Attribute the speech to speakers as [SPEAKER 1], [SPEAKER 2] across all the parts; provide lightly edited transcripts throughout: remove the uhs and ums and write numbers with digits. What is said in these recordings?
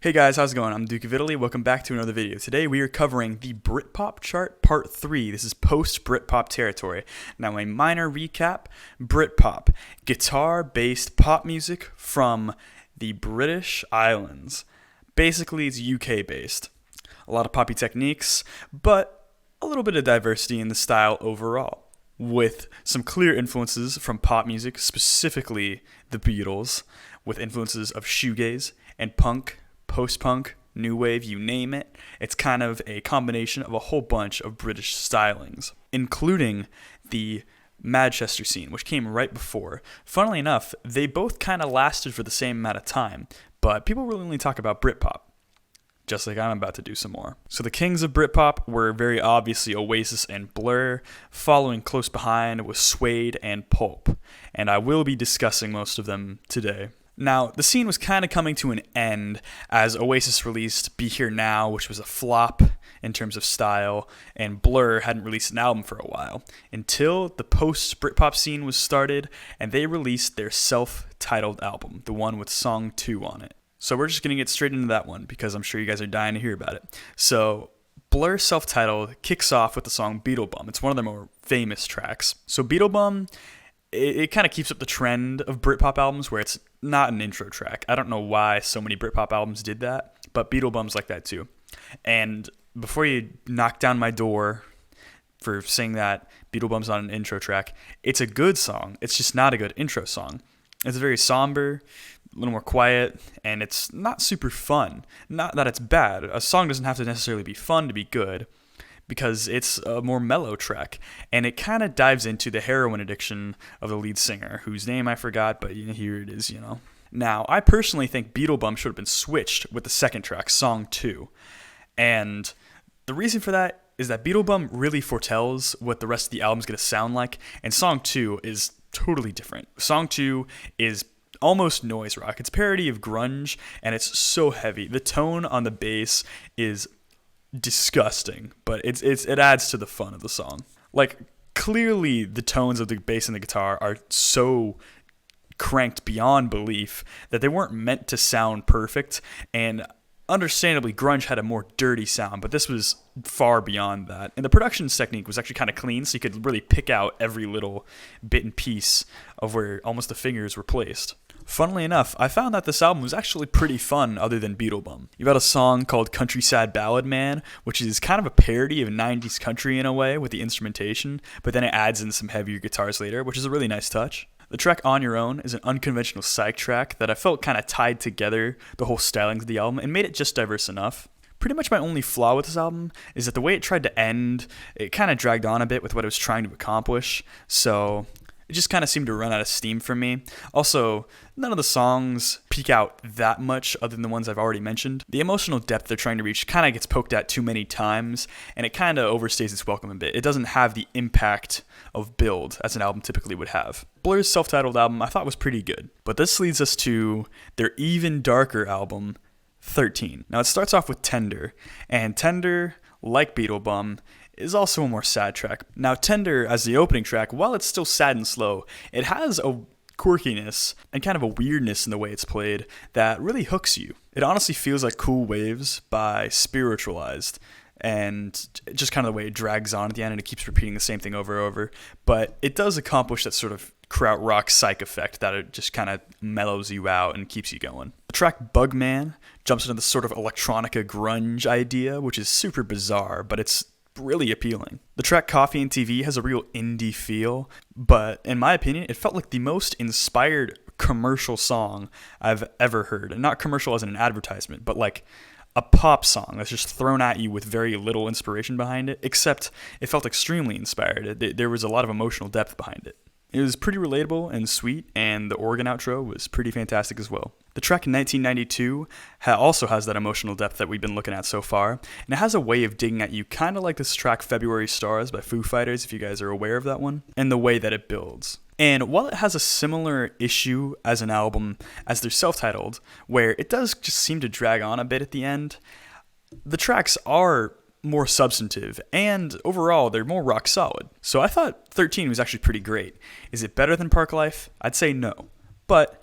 [SPEAKER 1] Hey guys, how's it going? I'm Duke of Italy. Welcome back to another video. Today we are covering the Britpop chart part 3. This is post-Britpop territory. Now a minor recap, Britpop, guitar-based pop music from the British Islands. Basically it's UK based. A lot of poppy techniques, but a little bit of diversity in the style overall, with some clear influences from pop music, specifically the Beatles, with influences of shoegaze and punk, post-punk, new wave, you name it. It's kind of a combination of a whole bunch of British stylings, including the Manchester scene, which came right before. Funnily enough, they both kind of lasted for the same amount of time, but people really only talk about Britpop, just like I'm about to do some more. So the kings of Britpop were very obviously Oasis and Blur. Following close behind was Suede and Pulp, and I will be discussing most of them today. Now, the scene was kind of coming to an end as Oasis released Be Here Now, which was a flop in terms of style, and Blur hadn't released an album for a while, until the post-Britpop scene was started, and they released their self-titled album, the one with Song 2 on it. So we're just going to get straight into that one, because I'm sure you guys are dying to hear about it. So Blur self-titled kicks off with the song Beetle Bum. It's one of their more famous tracks. So Beetle Bum, it kind of keeps up the trend of Britpop albums where it's not an intro track. I don't know why so many Britpop albums did that, but Beetle Bum's like that too. And before you knock down my door for saying that Beetle Bum's not an intro track, it's a good song. It's just not a good intro song. It's very somber, a little more quiet, and it's not super fun. Not that it's bad. A song doesn't have to necessarily be fun to be good, because it's a more mellow track, and it kind of dives into the heroin addiction of the lead singer, whose name I forgot, but here it is, Now, I personally think Beetle Bum should have been switched with the second track, Song 2, and the reason for that is that Beetle Bum really foretells what the rest of the album's going to sound like, and Song 2 is totally different. Song 2 is almost noise rock. It's parody of grunge, and it's so heavy. The tone on the bass is disgusting, but it adds to the fun of the song. Like, clearly the tones of the bass and the guitar are so cranked beyond belief that they weren't meant to sound perfect, and understandably grunge had a more dirty sound, but this was far beyond that. And the production technique was actually kind of clean, so you could really pick out every little bit and piece of where almost the fingers were placed. Funnily enough, I found that this album was actually pretty fun other than Beetle Bum. You've got a song called Country Sad Ballad Man, which is kind of a parody of 90s country in a way with the instrumentation, but then it adds in some heavier guitars later, which is a really nice touch. The track On Your Own is an unconventional psych track that I felt kind of tied together the whole stylings of the album and made it just diverse enough. Pretty much my only flaw with this album is that the way it tried to end, it kind of dragged on a bit with what it was trying to accomplish, so it just kind of seemed to run out of steam for me. Also, none of the songs peak out that much other than the ones I've already mentioned. The emotional depth they're trying to reach kind of gets poked at too many times, and it kind of overstays its welcome a bit. It doesn't have the impact of build as an album typically would have. Blur's self-titled album I thought was pretty good, but this leads us to their even darker album, 13. Now it starts off with Tender, and Tender, like Beetle Bum, is also a more sad track. Now, Tender, as the opening track, while it's still sad and slow, it has a quirkiness and kind of a weirdness in the way it's played that really hooks you. It honestly feels like Cool Waves by Spiritualized, and just kind of the way it drags on at the end and it keeps repeating the same thing over and over, but it does accomplish that sort of krautrock psych effect that it just kind of mellows you out and keeps you going. The track Bugman jumps into the sort of electronica grunge idea, which is super bizarre, but it's really appealing. The track Coffee and TV has a real indie feel, but in my opinion, it felt like the most inspired commercial song I've ever heard. And not commercial as in an advertisement, but like a pop song that's just thrown at you with very little inspiration behind it, except it felt extremely inspired. There was a lot of emotional depth behind it. It was pretty relatable and sweet, and the organ outro was pretty fantastic as well. The track 1992 also has that emotional depth that we've been looking at so far, and it has a way of digging at you kind of like this track February Stars by Foo Fighters, if you guys are aware of that one, and the way that it builds. And while it has a similar issue as an album as their self-titled, where it does just seem to drag on a bit at the end, the tracks are more substantive, and overall they're more rock solid. So I thought 13 was actually pretty great. Is it better than Park Life? I'd say no. But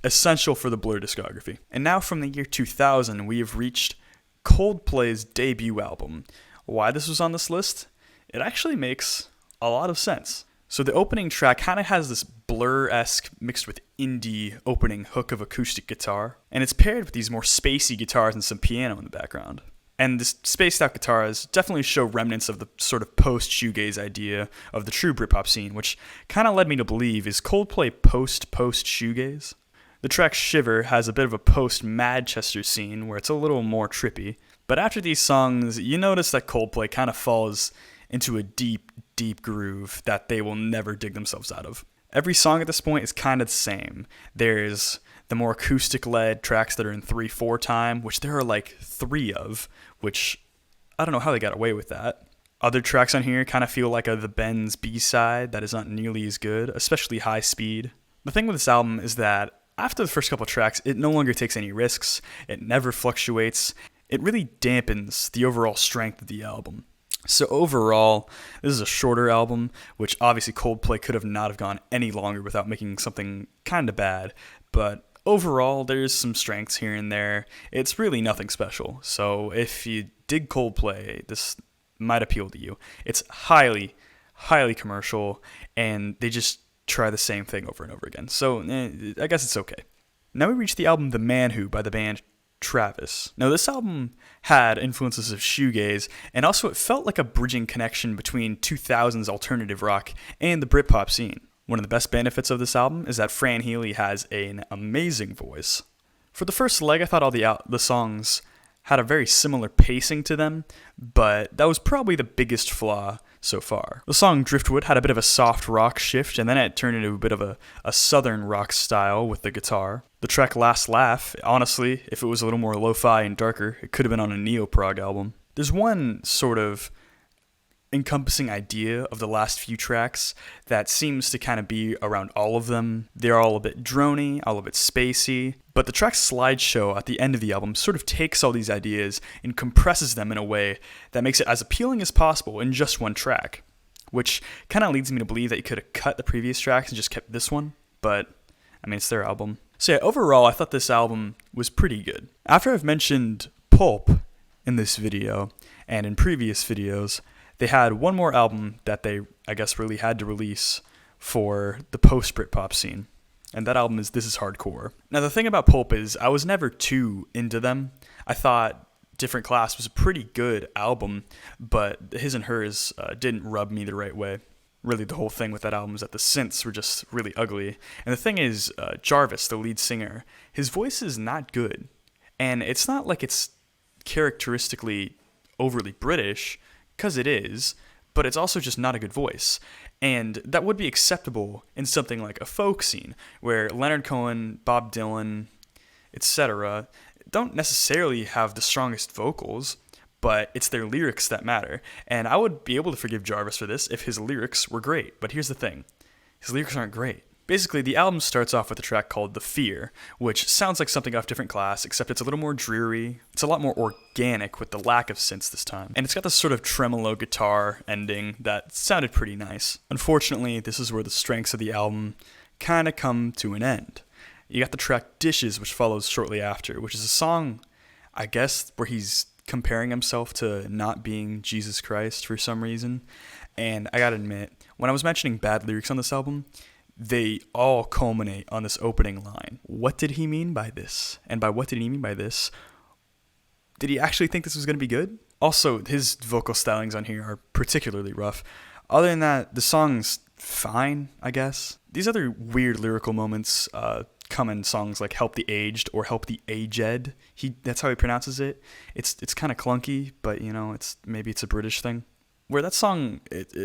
[SPEAKER 1] essential for the Blur discography. And now from the year 2000, we have reached Coldplay's debut album. Why this was on this list? It actually makes a lot of sense. So the opening track kind of has this Blur-esque mixed with indie opening hook of acoustic guitar, and it's paired with these more spacey guitars and some piano in the background. And this spaced out guitars definitely show remnants of the sort of post-shoegaze idea of the true Britpop scene, which kind of led me to believe, is Coldplay post-shoegaze? The track Shiver has a bit of a post-Manchester scene where it's a little more trippy, but after these songs, you notice that Coldplay kind of falls into a deep, deep groove that they will never dig themselves out of. Every song at this point is kind of the same. There's the more acoustic-led tracks that are in 3/4 time, which there are like 3 of, which I don't know how they got away with that. Other tracks on here kind of feel like the Ben's B-side that is not nearly as good, especially High Speed. The thing with this album is that after the first couple tracks, it no longer takes any risks, it never fluctuates, it really dampens the overall strength of the album. So overall, this is a shorter album, which obviously Coldplay could have not have gone any longer without making something kind of bad, but overall, there's some strengths here and there. It's really nothing special. So if you dig Coldplay, this might appeal to you. It's highly, highly commercial, and they just try the same thing over and over again. So I guess it's okay. Now we reach the album The Man Who by the band Travis. Now this album had influences of shoegaze, and also it felt like a bridging connection between 2000s alternative rock and the Britpop scene. One of the best benefits of this album is that Fran Healy has an amazing voice. For the first leg, I thought all the songs had a very similar pacing to them, but that was probably the biggest flaw so far. The song Driftwood had a bit of a soft rock shift, and then it turned into a bit of a southern rock style with the guitar. The track Last Laugh, honestly, if it was a little more lo-fi and darker, it could have been on a neo-prog album. There's one sort of encompassing idea of the last few tracks that seems to kind of be around all of them. They're all a bit drony, all a bit spacey, but the track Slideshow at the end of the album sort of takes all these ideas and compresses them in a way that makes it as appealing as possible in just one track, which kind of leads me to believe that you could have cut the previous tracks and just kept this one, but I mean, it's their album. So yeah, overall, I thought this album was pretty good. After I've mentioned Pulp in this video and in previous videos, they had one more album that they, I guess, really had to release for the post-Britpop scene, and that album is This Is Hardcore. Now, the thing about Pulp is I was never too into them. I thought Different Class was a pretty good album, but His and Hers didn't rub me the right way. Really, the whole thing with that album is that the synths were just really ugly. And the thing is, Jarvis, the lead singer, his voice is not good. And it's not like it's characteristically overly British, because it is, but it's also just not a good voice. And that would be acceptable in something like a folk scene, where Leonard Cohen, Bob Dylan, etc. don't necessarily have the strongest vocals, but it's their lyrics that matter. And I would be able to forgive Jarvis for this if his lyrics were great. But here's the thing. His lyrics aren't great. Basically, the album starts off with a track called The Fear, which sounds like something off Different Class, except it's a little more dreary. It's a lot more organic with the lack of synths this time. And it's got this sort of tremolo guitar ending that sounded pretty nice. Unfortunately, this is where the strengths of the album kind of come to an end. You got the track Dishes, which follows shortly after, which is a song, I guess, where he's comparing himself to not being Jesus Christ for some reason. And I gotta admit, when I was mentioning bad lyrics on this album, they all culminate on this opening line. What did he mean by this? And by what did he mean by this? Did he actually think this was going to be good? Also, his vocal stylings on here are particularly rough. Other than that, the song's fine, I guess. These other weird lyrical moments come in songs like Help the Aged or Help the Aged. That's how he pronounces it. It's kind of clunky, but you know, maybe it's a British thing. Where that song,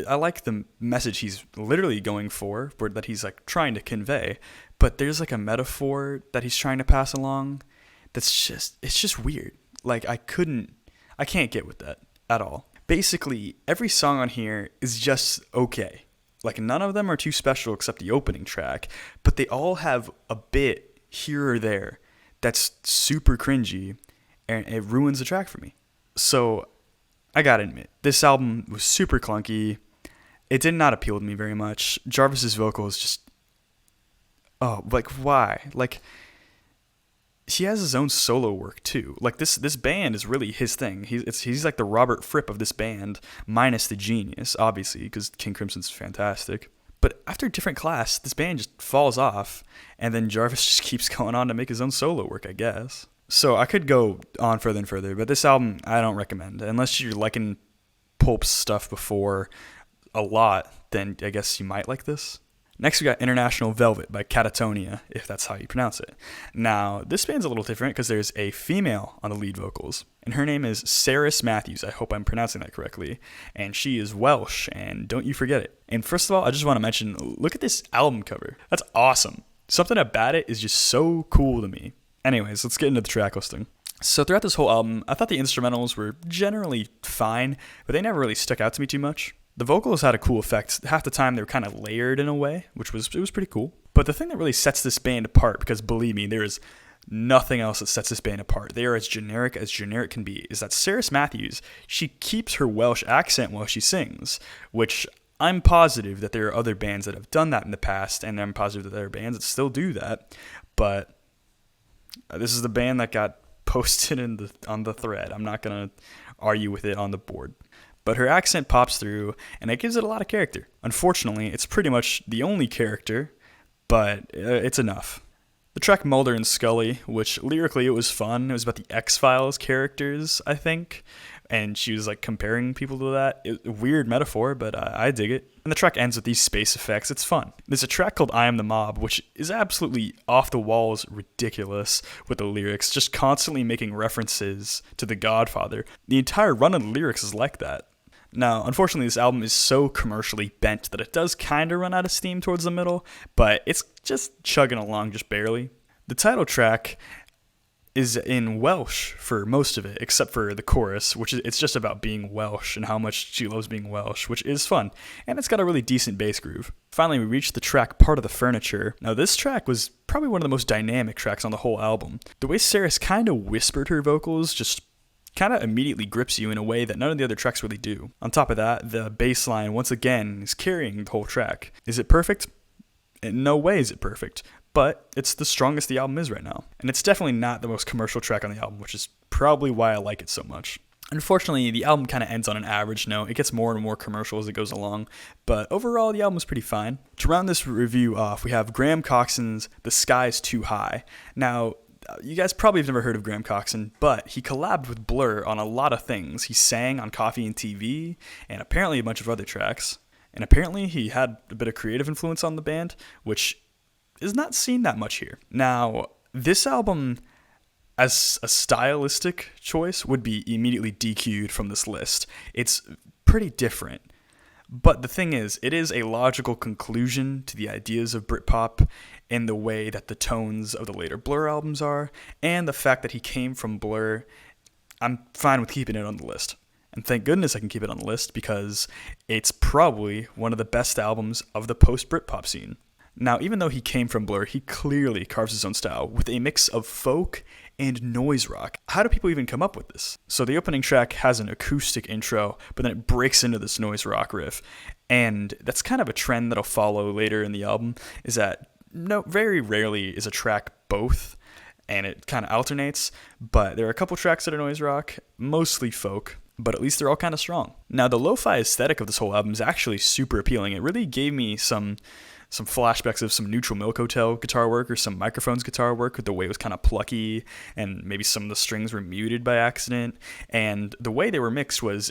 [SPEAKER 1] I like the message he's literally going for, that he's like trying to convey, but there's like a metaphor that he's trying to pass along it's just weird. Like I can't get with that at all. Basically, every song on here is just okay. Like none of them are too special except the opening track, but they all have a bit here or there that's super cringy, and it ruins the track for me. So I gotta admit, this album was super clunky. It did not appeal to me very much. Jarvis's vocal is just, like why? Like he has his own solo work too. Like this band is really his thing. He's like the Robert Fripp of this band, minus the genius, obviously, because King Crimson's fantastic. But after Different Class, this band just falls off, and then Jarvis just keeps going on to make his own solo work, I guess. So I could go on further and further, but this album I don't recommend. Unless you're liking Pulp's stuff before a lot, then I guess you might like this. Next, we got International Velvet by Catatonia, if that's how you pronounce it. Now, this band's a little different because there's a female on the lead vocals, and her name is Saris Matthews. I hope I'm pronouncing that correctly. And she is Welsh, and don't you forget it. And first of all, I just want to mention, look at this album cover. That's awesome. Something about it is just so cool to me. Anyways, let's get into the track listing. So throughout this whole album, I thought the instrumentals were generally fine, but they never really stuck out to me too much. The vocals had a cool effect. Half the time they were kind of layered in a way, which was pretty cool. But the thing that really sets this band apart, because believe me, there is nothing else that sets this band apart. They are as generic can be, is that Saris Matthews, she keeps her Welsh accent while she sings, which I'm positive that there are other bands that have done that in the past, and I'm positive that there are bands that still do that. But this is the band that got posted on the thread. I'm not going to argue with it on the board. But her accent pops through, and it gives it a lot of character. Unfortunately, it's pretty much the only character, but it's enough. The track Mulder and Scully, which lyrically it was fun. It was about the X-Files characters, I think. And she was like comparing people to that. Weird metaphor, but I dig it. And the track ends with these space effects. It's fun. There's a track called I Am the Mob, which is absolutely off the walls ridiculous with the lyrics, just constantly making references to The Godfather. The entire run of the lyrics is like that. Now, unfortunately, this album is so commercially bent that it does kind of run out of steam towards the middle, but it's just chugging along just barely. The title track is in Welsh for most of it, except for the chorus, which is it's just about being Welsh and how much she loves being Welsh, which is fun, and it's got a really decent bass groove. Finally, we reached the track Part of the Furniture. Now, this track was probably one of the most dynamic tracks on the whole album. The way Saris kind of whispered her vocals just kind of immediately grips you in a way that none of the other tracks really do. On top of that, the bass line, once again, is carrying the whole track. Is it perfect? In no way is it perfect, but it's the strongest the album is right now. And it's definitely not the most commercial track on the album, which is probably why I like it so much. Unfortunately, the album kind of ends on an average note. It gets more and more commercial as it goes along, but overall, the album is pretty fine. To round this review off, we have Graham Coxon's The Sky's Too High. Now, you guys probably have never heard of Graham Coxon, but he collabed with Blur on a lot of things. He sang on Coffee and TV, and apparently a bunch of other tracks. And apparently he had a bit of creative influence on the band, which is not seen that much here. Now, this album, as a stylistic choice, would be immediately DQ'd from this list. It's pretty different. But the thing is, it is a logical conclusion to the ideas of Britpop in the way that the tones of the later Blur albums are, and the fact that he came from Blur. I'm fine with keeping it on the list. And thank goodness I can keep it on the list, because it's probably one of the best albums of the post-Britpop scene. Now, even though he came from Blur, he clearly carves his own style with a mix of folk and noise rock. How do people even come up with this? So the opening track has an acoustic intro, but then it breaks into this noise rock riff. And that's kind of a trend that'll follow later in the album, is that very rarely is a track both, and it kind of alternates. But there are a couple tracks that are noise rock, mostly folk, but at least they're all kind of strong. Now, the lo-fi aesthetic of this whole album is actually super appealing. It really gave me some flashbacks of some Neutral Milk Hotel guitar work or some Microphones guitar work, with the way it was kind of plucky and maybe some of the strings were muted by accident. And the way they were mixed was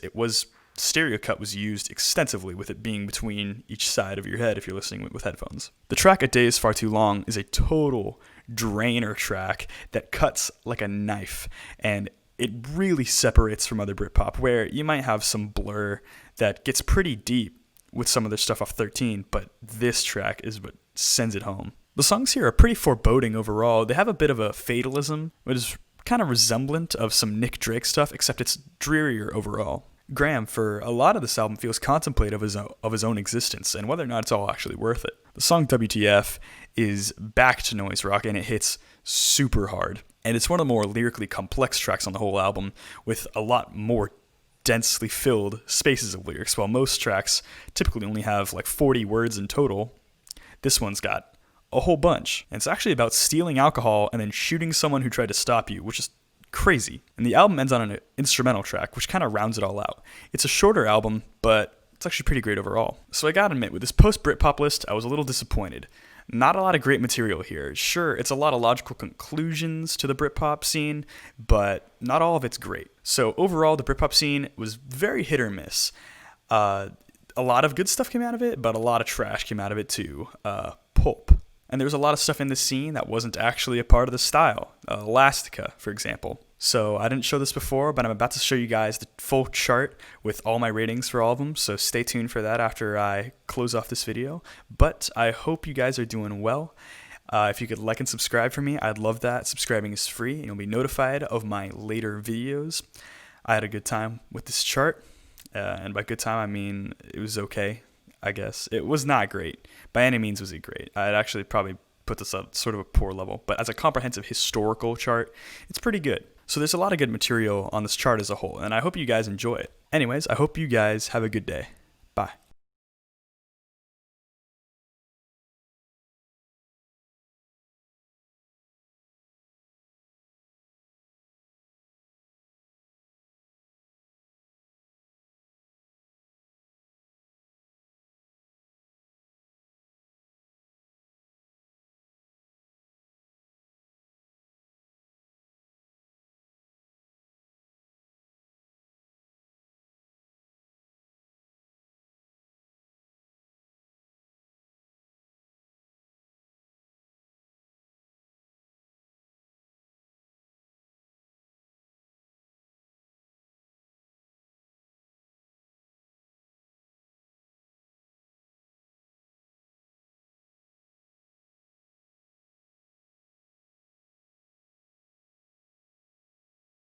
[SPEAKER 1] stereo cut was used extensively, with it being between each side of your head if you're listening with headphones. The track A Day Is Far Too Long is a total drainer track that cuts like a knife, and it really separates from other Britpop, where you might have some Blur that gets pretty deep with some of their stuff off 13, but this track is what sends it home. The songs here are pretty foreboding overall. They have a bit of a fatalism, which is kind of resemblant of some Nick Drake stuff, except it's drearier overall. Graham, for a lot of this album, feels contemplative of his own existence and whether or not it's all actually worth it. The song WTF is back to noise rock, and it hits super hard. And it's one of the more lyrically complex tracks on the whole album, with a lot more densely filled spaces of lyrics. While most tracks typically only have like 40 words in total, this one's got a whole bunch. And it's actually about stealing alcohol and then shooting someone who tried to stop you, which is crazy. And the album ends on an instrumental track, which kind of rounds it all out. It's a shorter album, but it's actually pretty great overall. So I gotta admit, with this post-Britpop list, I was a little disappointed. Not a lot of great material here. Sure, it's a lot of logical conclusions to the Britpop scene, but not all of it's great. So overall, the Britpop scene was very hit or miss. A lot of good stuff came out of it, but a lot of trash came out of it too. Pulp. And there was a lot of stuff in this scene that wasn't actually a part of the style. Elastica, for example. So I didn't show this before, but I'm about to show you guys the full chart with all my ratings for all of them. So stay tuned for that after I close off this video. But I hope you guys are doing well. If you could like and subscribe for me, I'd love that. Subscribing is free, and you'll be notified of my later videos. I had a good time with this chart. And by good time, I mean it was okay, I guess. It was not great. By any means was it great. I'd actually probably put this at sort of a poor level. But as a comprehensive historical chart, it's pretty good. So there's a lot of good material on this chart as a whole, and I hope you guys enjoy it. Anyways, I hope you guys have a good day.